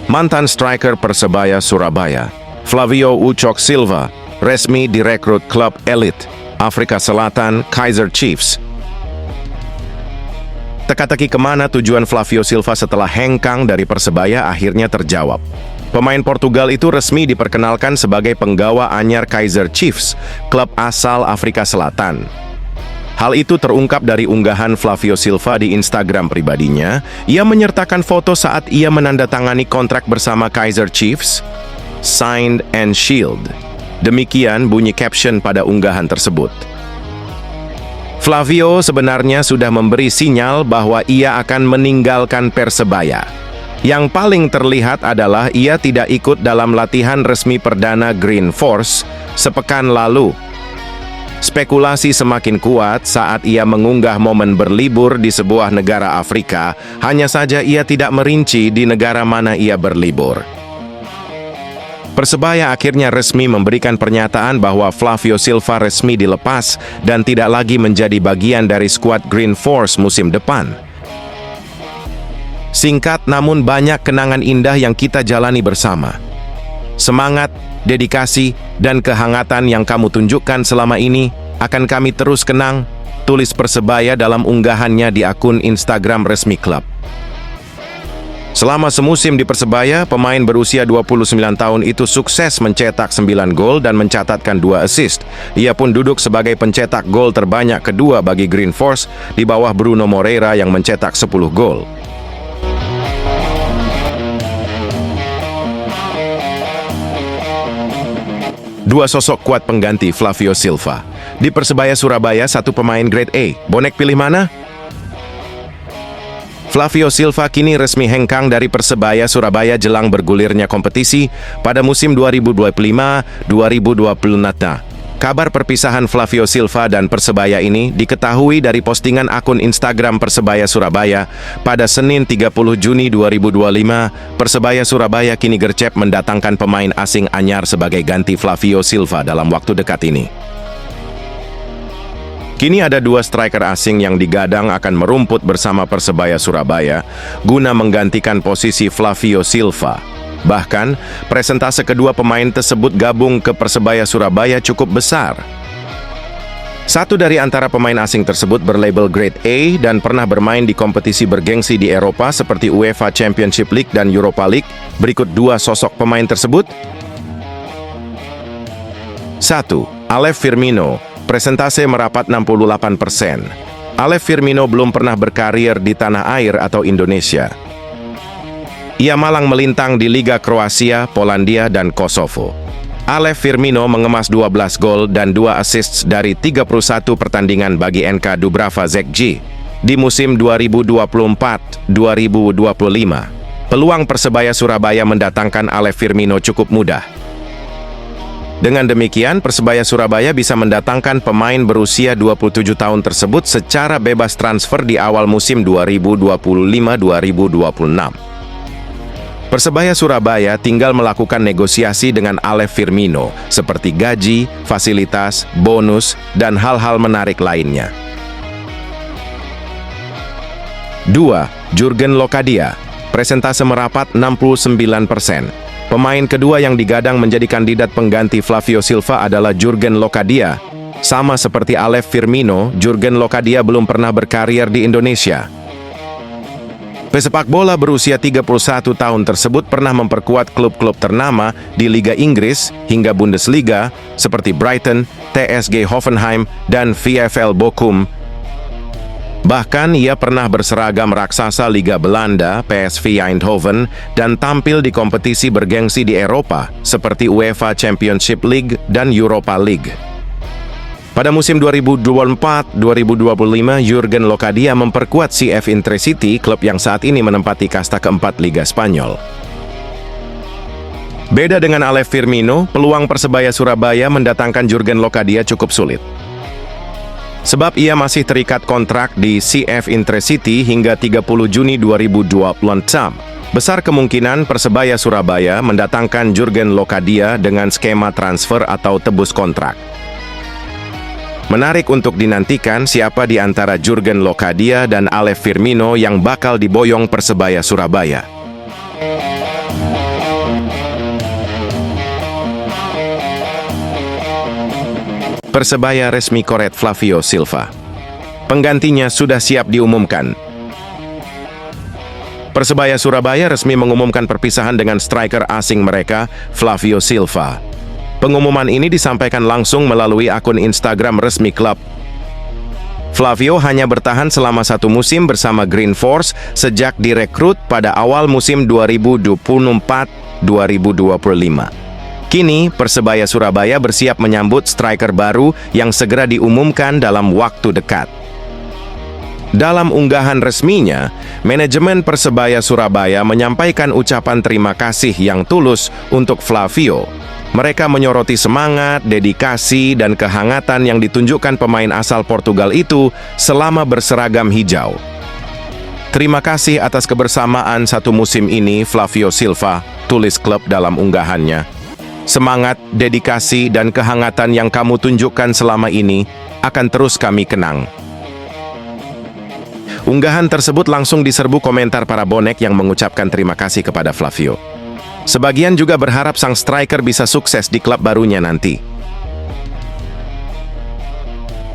Mantan striker Persebaya Surabaya, Flavio Ucok Silva, resmi direkrut klub elit Afrika Selatan Kaizer Chiefs. Teka-teki kemana tujuan Flavio Silva setelah hengkang dari Persebaya akhirnya terjawab. Pemain Portugal itu resmi diperkenalkan sebagai penggawa anyar Kaizer Chiefs, klub asal Afrika Selatan. Hal itu terungkap dari unggahan Flavio Silva di Instagram pribadinya. Ia menyertakan foto saat ia menandatangani kontrak bersama Kaizer Chiefs, signed and sealed. Demikian bunyi caption pada unggahan tersebut. Flavio sebenarnya sudah memberi sinyal bahwa ia akan meninggalkan Persebaya. Yang paling terlihat adalah ia tidak ikut dalam latihan resmi perdana Green Force sepekan lalu. Spekulasi semakin kuat saat ia mengunggah momen berlibur di sebuah negara Afrika, hanya saja ia tidak merinci di negara mana ia berlibur. Persebaya akhirnya resmi memberikan pernyataan bahwa Flavio Silva resmi dilepas dan tidak lagi menjadi bagian dari skuad Green Force musim depan. Singkat namun banyak kenangan indah yang kita jalani bersama. Semangat, dedikasi, dan kehangatan yang kamu tunjukkan selama ini akan kami terus kenang, tulis Persebaya dalam unggahannya di akun Instagram resmi klub. Selama semusim di Persebaya, pemain berusia 29 tahun itu sukses mencetak 9 gol dan mencatatkan 2 assist. Ia pun duduk sebagai pencetak gol terbanyak kedua bagi Green Force di bawah Bruno Moreira yang mencetak 10 gol. Dua sosok kuat pengganti Flavio Silva. Di Persebaya Surabaya, satu pemain grade A. Bonek pilih mana? Flavio Silva kini resmi hengkang dari Persebaya Surabaya jelang bergulirnya kompetisi pada musim 2025-2026. Kabar perpisahan Flavio Silva dan Persebaya ini diketahui dari postingan akun Instagram Persebaya Surabaya pada Senin 30 Juni 2025. Persebaya Surabaya kini gercep mendatangkan pemain asing anyar sebagai ganti Flavio Silva dalam waktu dekat ini. Kini ada dua striker asing yang digadang akan merumput bersama Persebaya Surabaya guna menggantikan posisi Flavio Silva. Bahkan, presentase kedua pemain tersebut gabung ke Persebaya Surabaya cukup besar. Satu dari antara pemain asing tersebut berlabel Grade A dan pernah bermain di kompetisi bergengsi di Eropa seperti UEFA Championship League dan Europa League. Berikut dua sosok pemain tersebut. 1. Alex Firmino, presentase merapat 68%. Alex Firmino belum pernah berkarir di tanah air atau Indonesia. Ia malang melintang di Liga Kroasia, Polandia, dan Kosovo. Alex Firmino mengemas 12 gol dan 2 assists dari 31 pertandingan bagi NK Dubrava Zagreb di musim 2024-2025. Peluang Persebaya Surabaya mendatangkan Alex Firmino cukup mudah. Dengan demikian, Persebaya Surabaya bisa mendatangkan pemain berusia 27 tahun tersebut secara bebas transfer di awal musim 2025-2026. Persebaya Surabaya tinggal melakukan negosiasi dengan Alex Firmino, seperti gaji, fasilitas, bonus, dan hal-hal menarik lainnya. 2. Jurgen Locadia, presentase merapat 69%. Pemain kedua yang digadang menjadi kandidat pengganti Flavio Silva adalah Jurgen Locadia. Sama seperti Alex Firmino, Jurgen Locadia belum pernah berkarir di Indonesia. Pesepak bola berusia 31 tahun tersebut pernah memperkuat klub-klub ternama di Liga Inggris hingga Bundesliga seperti Brighton, TSG Hoffenheim, dan VfL Bochum. Bahkan ia pernah berseragam raksasa Liga Belanda, PSV Eindhoven, dan tampil di kompetisi bergengsi di Eropa seperti UEFA Championship League dan Europa League. Pada musim 2024-2025, Jurgen Locadia memperkuat CF Intercity, klub yang saat ini menempati kasta keempat Liga Spanyol. Beda dengan Alex Firmino, peluang Persebaya Surabaya mendatangkan Jurgen Locadia cukup sulit. Sebab ia masih terikat kontrak di CF Intercity hingga 30 Juni 2026. Besar kemungkinan Persebaya Surabaya mendatangkan Jurgen Locadia dengan skema transfer atau tebus kontrak. Menarik untuk dinantikan siapa di antara Jurgen Locadia dan Alex Firmino yang bakal diboyong Persebaya Surabaya. Persebaya resmi koret Flavio Silva. Penggantinya sudah siap diumumkan. Persebaya Surabaya resmi mengumumkan perpisahan dengan striker asing mereka, Flavio Silva. Pengumuman ini disampaikan langsung melalui akun Instagram resmi klub. Flavio hanya bertahan selama 1 musim bersama Green Force sejak direkrut pada awal musim 2024-2025. Kini, Persebaya Surabaya bersiap menyambut striker baru yang segera diumumkan dalam waktu dekat. Dalam unggahan resminya, manajemen Persebaya Surabaya menyampaikan ucapan terima kasih yang tulus untuk Flavio. Mereka menyoroti semangat, dedikasi, dan kehangatan yang ditunjukkan pemain asal Portugal itu selama berseragam hijau. Terima kasih atas kebersamaan 1 musim ini, Flavio Silva, tulis klub dalam unggahannya. Semangat, dedikasi, dan kehangatan yang kamu tunjukkan selama ini akan terus kami kenang. Unggahan tersebut langsung diserbu komentar para bonek yang mengucapkan terima kasih kepada Flavio. Sebagian juga berharap sang striker bisa sukses di klub barunya nanti.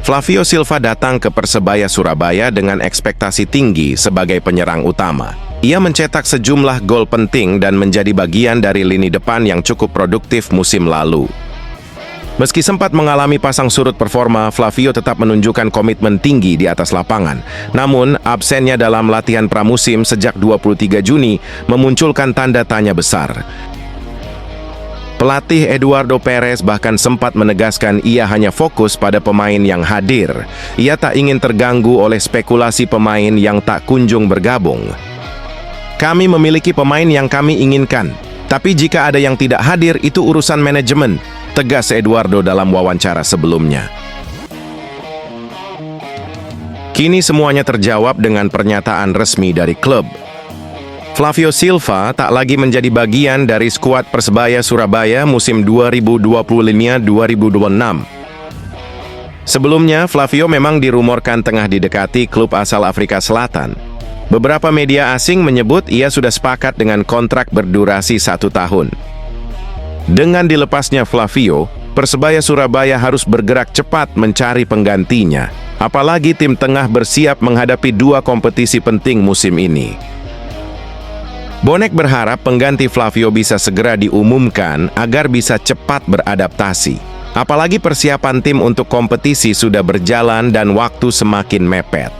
Flavio Silva datang ke Persebaya Surabaya dengan ekspektasi tinggi sebagai penyerang utama. Ia mencetak sejumlah gol penting dan menjadi bagian dari lini depan yang cukup produktif musim lalu. Meski sempat mengalami pasang surut performa, Flavio tetap menunjukkan komitmen tinggi di atas lapangan. Namun, absennya dalam latihan pramusim sejak 23 Juni memunculkan tanda tanya besar. Pelatih Eduardo Perez bahkan sempat menegaskan ia hanya fokus pada pemain yang hadir. Ia tak ingin terganggu oleh spekulasi pemain yang tak kunjung bergabung. Kami memiliki pemain yang kami inginkan, tapi jika ada yang tidak hadir, itu urusan manajemen, tegas Eduardo dalam wawancara sebelumnya. Kini semuanya terjawab dengan pernyataan resmi dari klub. Flavio Silva tak lagi menjadi bagian dari skuad Persebaya Surabaya musim 2025-2026. Sebelumnya, Flavio memang dirumorkan tengah didekati klub asal Afrika Selatan. Beberapa media asing menyebut ia sudah sepakat dengan kontrak berdurasi 1 tahun. Dengan dilepasnya Flavio, Persebaya Surabaya harus bergerak cepat mencari penggantinya. Apalagi tim tengah bersiap menghadapi 2 kompetisi penting musim ini. Bonek berharap pengganti Flavio bisa segera diumumkan agar bisa cepat beradaptasi. Apalagi persiapan tim untuk kompetisi sudah berjalan dan waktu semakin mepet.